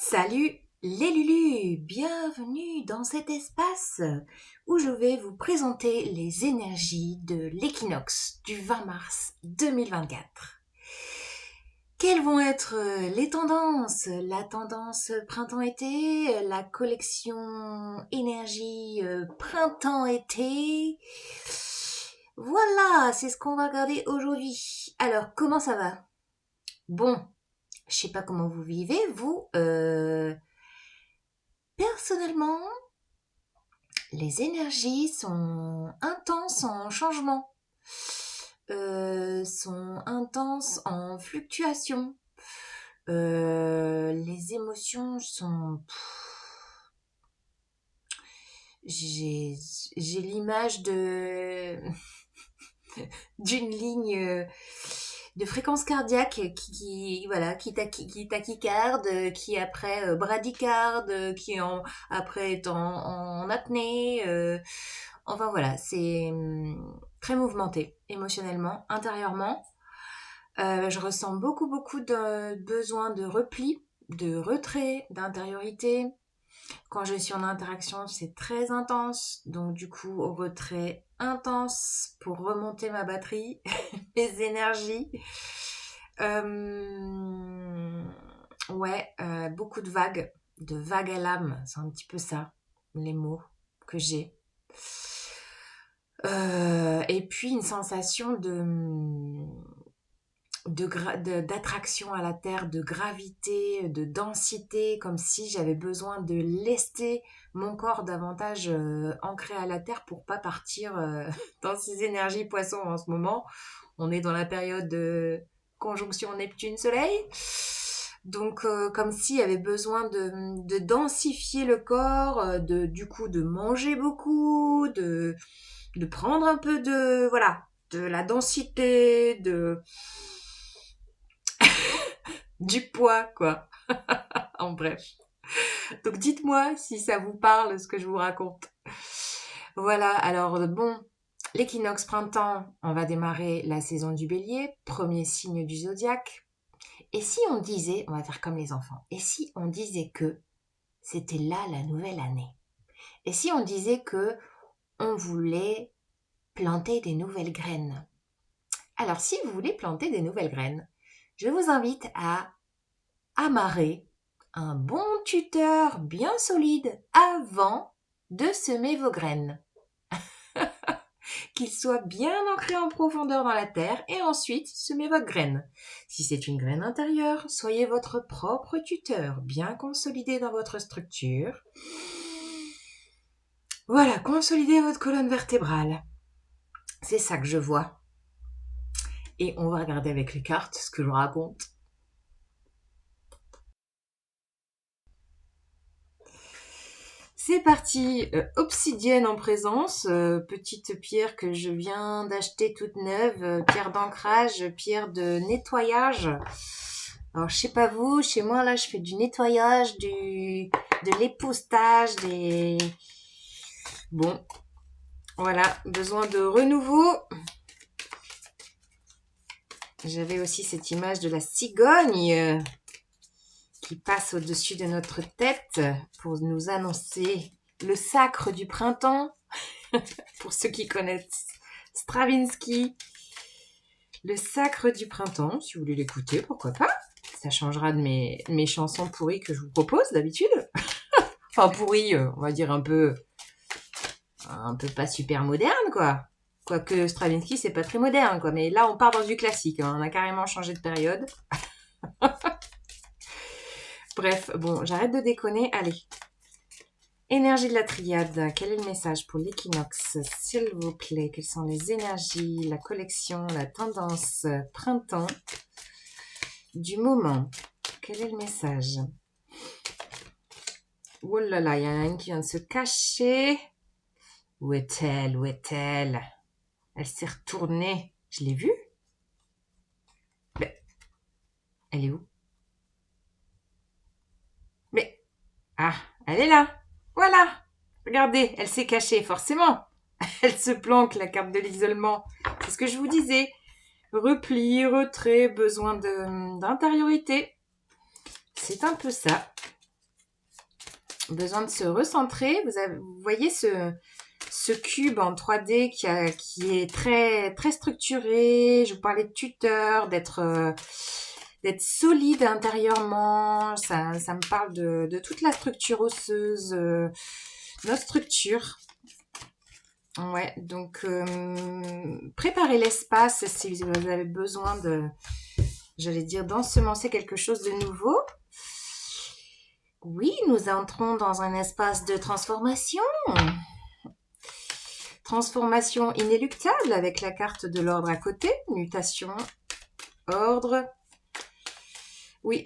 Salut les Lulus, bienvenue dans cet espace où je vais vous présenter les énergies de l'équinoxe du 20 mars 2024. Quelles vont être les tendances? La tendance printemps-été, la collection énergie printemps-été. Voilà, c'est ce qu'on va regarder aujourd'hui. Alors, comment ça va? Bon, je sais pas comment vous vivez, vous. Personnellement, les énergies sont intenses en changement, sont intenses en fluctuation. Les émotions sont... J'ai j'ai l'image de d'une ligne de fréquence cardiaque voilà qui tachycarde, qui après bradycarde, après est en apnée. Enfin voilà, c'est très mouvementé émotionnellement, intérieurement. Je ressens beaucoup de besoin de repli, de retrait, d'intériorité. Quand je suis en interaction, c'est très intense. Donc du coup, au retrait intense pour remonter ma batterie, mes énergies. Euh, ouais, beaucoup de vagues à l'âme. C'est un petit peu ça, les mots que j'ai. Et puis une sensation d'attraction à la Terre, de gravité, de densité, comme si j'avais besoin de lester mon corps davantage ancré à la Terre pour pas partir dans ces énergies poissons en ce moment. On est dans la période de conjonction Neptune-Soleil. Donc, comme s'il y avait besoin de densifier le corps, du coup, de manger beaucoup, de prendre un peu voilà, de la densité, du poids, quoi. En bref. Donc dites-moi si ça vous parle ce que je vous raconte. Voilà, alors bon, l'équinoxe printemps, on va démarrer la saison du bélier, premier signe du zodiaque. Et si on disait, on va faire comme les enfants, et si on disait que c'était là la nouvelle année? Et si on disait que on voulait planter des nouvelles graines? Alors si vous voulez planter des nouvelles graines, je vous invite à amarrer un bon tuteur bien solide avant de semer vos graines. Qu'il soit bien ancré en profondeur dans la terre et ensuite semez votre graine. Si c'est une graine intérieure, soyez votre propre tuteur, bien consolidé dans votre structure. Voilà, consolidez votre colonne vertébrale. C'est ça que je vois. Et on va regarder avec les cartes ce que je raconte. C'est parti, obsidienne en présence, petite pierre que je viens d'acheter toute neuve, pierre d'ancrage, pierre de nettoyage. Alors je sais pas vous, chez moi là je fais du nettoyage, de l'époussetage, Bon, voilà, besoin de renouveau. J'avais aussi cette image de la cigogne qui passe au-dessus de notre tête pour nous annoncer le sacre du printemps. Pour ceux qui connaissent Stravinsky, le sacre du printemps, si vous voulez l'écouter, pourquoi pas. Ça changera de mes chansons pourries que je vous propose d'habitude. Enfin pourries, on va dire un peu pas super moderne, quoi. Quoique Stravinsky, c'est pas très moderne, quoi. Mais là, on part dans du classique. Hein. On a carrément changé de période. Bref, bon, j'arrête de déconner. Allez. Énergie de la triade. Quel est le message pour l'équinoxe, s'il vous plaît? Quelles sont les énergies, la collection, la tendance printemps du moment? Quel est le message? Oh là là, il y en a une qui vient de se cacher. Où est-elle? Où est-elle? Elle s'est retournée. Je l'ai vue? Mais elle est où? Mais ah, elle est là. Voilà. Regardez, elle s'est cachée, forcément. Elle se planque, la carte de l'isolement. C'est ce que je vous disais. Repli, retrait, besoin d'intériorité. C'est un peu ça. besoin de se recentrer. Vous voyez ce cube en 3D qui est très, très structuré. Je vous parlais de tuteur, d'être solide intérieurement. Ça me parle de toute la structure osseuse, notre structure. Ouais, donc préparez l'espace si vous avez besoin j'allais dire, d'ensemencer quelque chose de nouveau. Oui, nous entrons dans un espace de transformation. Transformation inéluctable avec la carte de l'ordre à côté. Mutation, ordre. Oui,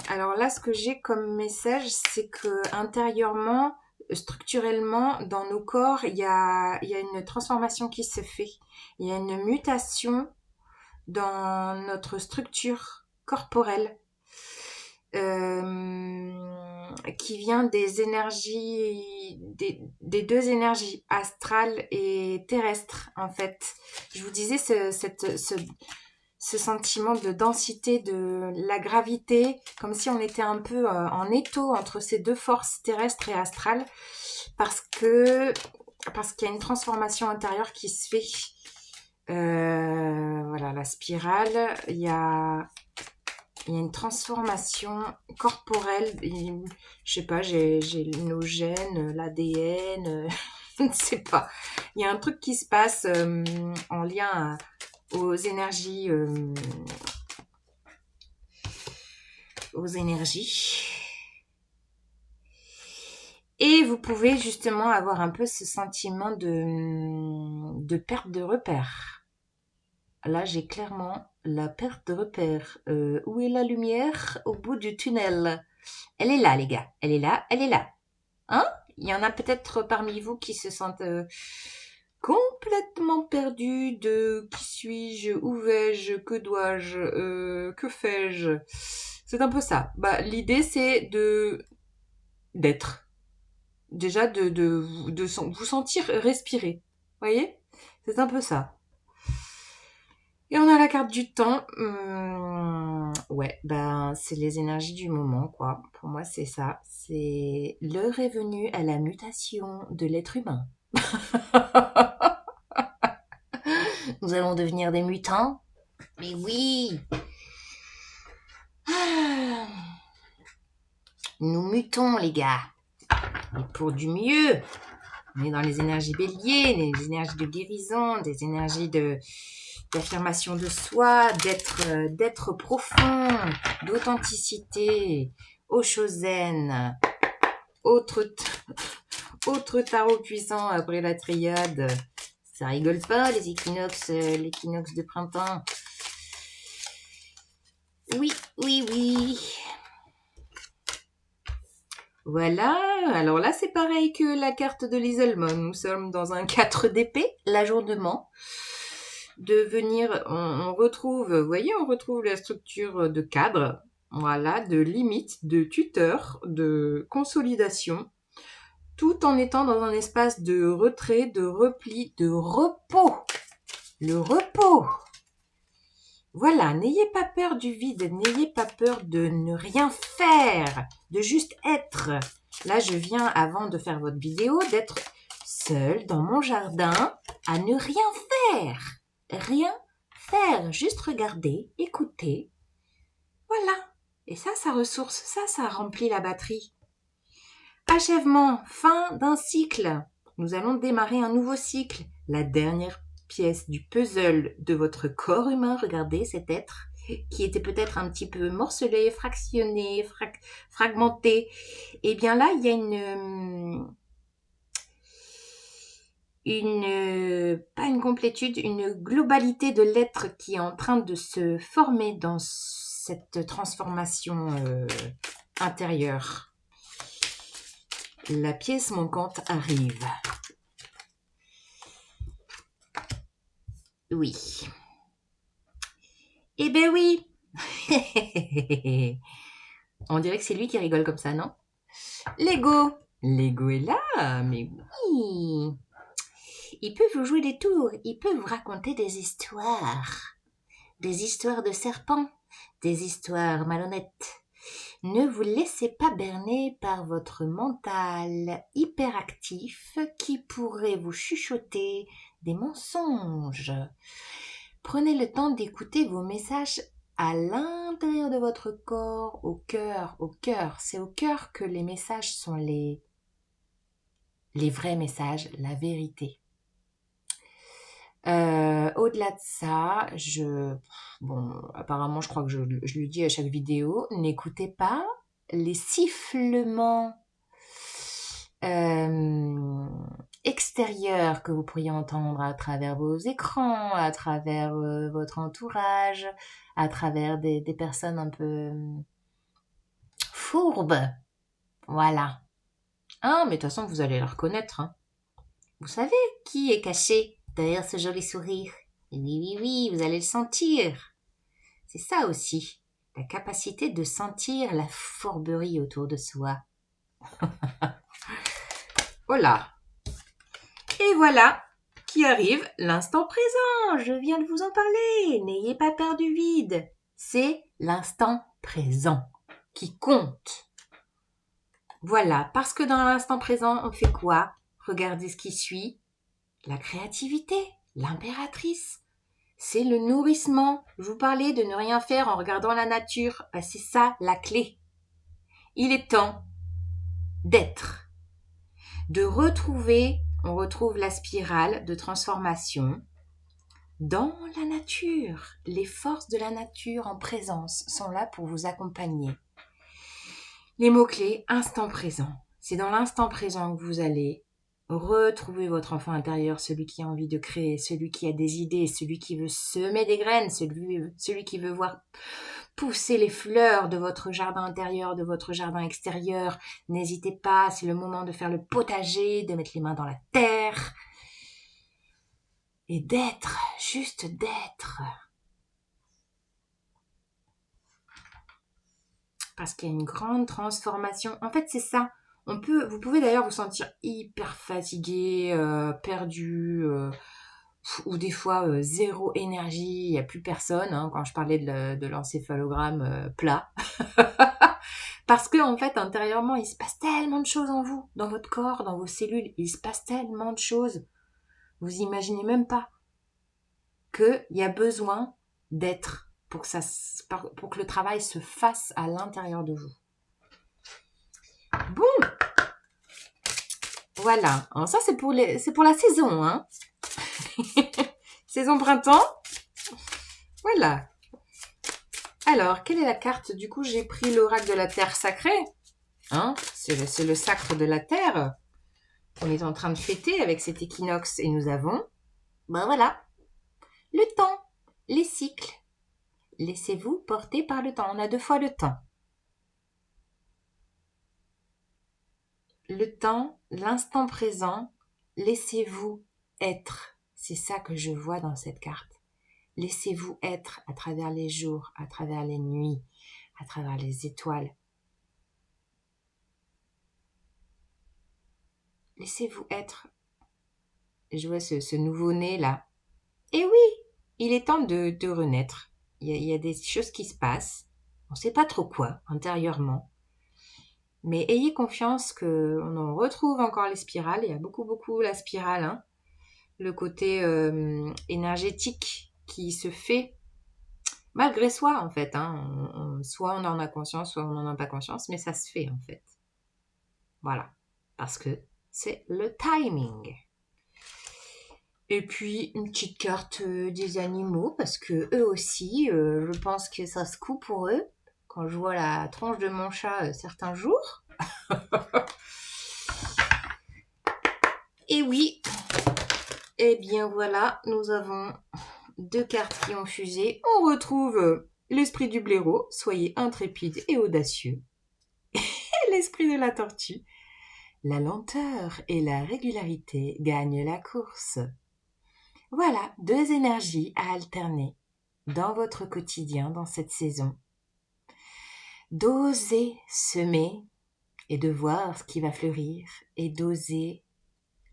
alors là, ce que j'ai comme message, c'est que intérieurement, structurellement, dans nos corps, il y a une transformation qui se fait. Il y a une mutation dans notre structure corporelle qui vient des énergies, des deux énergies, astrales et terrestres, en fait. Je vous disais, ce sentiment de densité, de la gravité, comme si on était un peu en étau entre ces deux forces terrestres et astrales, parce qu'il y a une transformation intérieure qui se fait. Voilà, la spirale, il y a une transformation corporelle. Je sais pas, j'ai nos gènes, l'ADN, je ne sais pas. Il y a un truc qui se passe en lien aux énergies. Et vous pouvez justement avoir un peu ce sentiment de perte de repère. Là, j'ai clairement la perte de repère. Où est la lumière au bout du tunnel? Elle est là, les gars. Elle est là, elle est là. Hein? Il y en a peut-être parmi vous qui se sentent complètement perdus de qui suis-je, où vais-je, que dois-je, que fais-je? C'est un peu ça. Bah, l'idée, c'est d'être. Déjà, de vous sentir respirer. Voyez? C'est un peu ça. Et on a la carte du temps. Ouais, ben c'est les énergies du moment, quoi. Pour moi, c'est ça. C'est l'heure est venue à la mutation de l'être humain. Nous allons devenir des mutants. Mais oui. Nous mutons, les gars. Et pour du mieux. On est dans les énergies béliers, les énergies de guérison, des énergies d'affirmation de soi, d'être profond, d'authenticité, Oshozen, autre tarot puissant après la triade. Ça rigole pas, l'équinoxe de printemps. Oui, oui, oui. Voilà, alors là c'est pareil que la carte de l'isolement. Nous sommes dans un 4 d'épée, l'ajournement. On retrouve, vous voyez, on retrouve la structure de cadre, voilà, de limite, de tuteur, de consolidation, tout en étant dans un espace de retrait, de repli, de repos. Le repos. Voilà, n'ayez pas peur du vide, n'ayez pas peur de ne rien faire, de juste être. Là, je viens, avant de faire votre vidéo, d'être seule dans mon jardin à ne rien faire. Rien faire, juste regarder, écouter. Voilà. Et ça ressource, ça remplit la batterie. Achèvement, fin d'un cycle. Nous allons démarrer un nouveau cycle. La dernière pièce du puzzle de votre corps humain, regardez cet être qui était peut-être un petit peu morcelé, fractionné, fragmenté. Et bien là, il y a pas une complétude, une globalité de l'être qui est en train de se former dans cette transformation intérieure. La pièce manquante arrive. Oui. Eh ben oui. On dirait que c'est lui qui rigole comme ça, non? Lego. Lego est là, mais oui. Il peut vous jouer des tours, il peut vous raconter des histoires. Des histoires de serpents, des histoires malhonnêtes, Ne vous laissez pas berner par votre mental hyperactif qui pourrait vous chuchoter des mensonges. Prenez le temps d'écouter vos messages à l'intérieur de votre corps, au cœur, au cœur. C'est au cœur que les messages sont les vrais messages, la vérité. Au-delà de ça, apparemment, je crois que je le dis à chaque vidéo, n'écoutez pas les sifflements extérieurs que vous pourriez entendre à travers vos écrans, à travers votre entourage, à travers des personnes un peu fourbes. Voilà. Ah, mais de toute façon, vous allez la reconnaître. Hein. Vous savez qui est caché derrière ce joli sourire. Oui, oui, oui, vous allez le sentir. C'est ça aussi, la capacité de sentir la fourberie autour de soi. Voilà. Et voilà qui arrive l'instant présent. Je viens de vous en parler. N'ayez pas peur du vide. C'est l'instant présent qui compte. Voilà, parce que dans l'instant présent, on fait quoi? Regardez ce qui suit. La créativité, l'impératrice. C'est le nourrissement. Je vous parlais de ne rien faire en regardant la nature. C'est ça la clé. Il est temps d'être. De retrouver, on retrouve la spirale de transformation dans la nature. Les forces de la nature en présence sont là pour vous accompagner. Les mots-clés, instant présent. C'est dans l'instant présent que vous allez retrouver votre enfant intérieur, celui qui a envie de créer, celui qui a des idées, celui qui veut semer des graines, celui qui veut voir pousser les fleurs de votre jardin intérieur, de votre jardin extérieur. N'hésitez pas, c'est le moment de faire le potager, de mettre les mains dans la terre et d'être, juste d'être. Parce qu'il y a une grande transformation. En fait, c'est ça. Vous pouvez d'ailleurs vous sentir hyper fatigué, perdu, ou des fois zéro énergie, il n'y a plus personne, hein, quand je parlais de l'encéphalogramme plat. Parce que en fait, intérieurement, il se passe tellement de choses en vous, dans votre corps, dans vos cellules, il se passe tellement de choses. Vous imaginez même pas qu'il y a besoin d'être pour que le travail se fasse à l'intérieur de vous. Bon, voilà. Alors ça, c'est pour la saison, hein. Saison printemps. Voilà. Alors, quelle est la carte? Du coup, j'ai pris l'oracle de la terre sacrée. Hein, c'est le sacre de la terre qu'on est en train de fêter avec cet équinoxe. Et nous avons, voilà, le temps, les cycles. Laissez-vous porter par le temps. On a 2 fois le temps. Le temps, l'instant présent, laissez-vous être. C'est ça que je vois dans cette carte. Laissez-vous être à travers les jours, à travers les nuits, à travers les étoiles. Laissez-vous être. Je vois ce nouveau-né là. Et oui, il est temps de renaître. Il y a des choses qui se passent. On ne sait pas trop quoi intérieurement. Mais ayez confiance qu'on en retrouve encore les spirales. Il y a beaucoup la spirale. Hein. Le côté énergétique qui se fait malgré soi en fait. Hein. Soit on en a conscience, soit on n'en a pas conscience. Mais ça se fait en fait. Voilà. Parce que c'est le timing. Et puis une petite carte des animaux parce que eux aussi, je pense que ça se coupe pour eux. Quand je vois la tronche de mon chat certains jours. Et oui, eh bien voilà, nous avons 2 cartes qui ont fusé. On retrouve l'esprit du blaireau, soyez intrépide et audacieux. Et l'esprit de la tortue, la lenteur et la régularité gagnent la course. Voilà, 2 énergies à alterner dans votre quotidien, dans cette saison. D'oser semer et de voir ce qui va fleurir et d'oser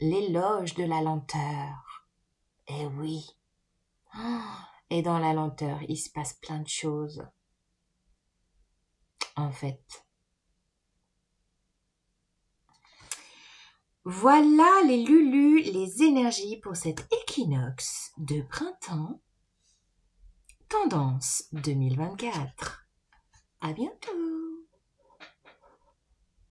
l'éloge de la lenteur. Eh oui. Et dans la lenteur, il se passe plein de choses. en fait. Voilà les Lulus, les énergies pour cet équinoxe de printemps, tendance 2024. À bientôt!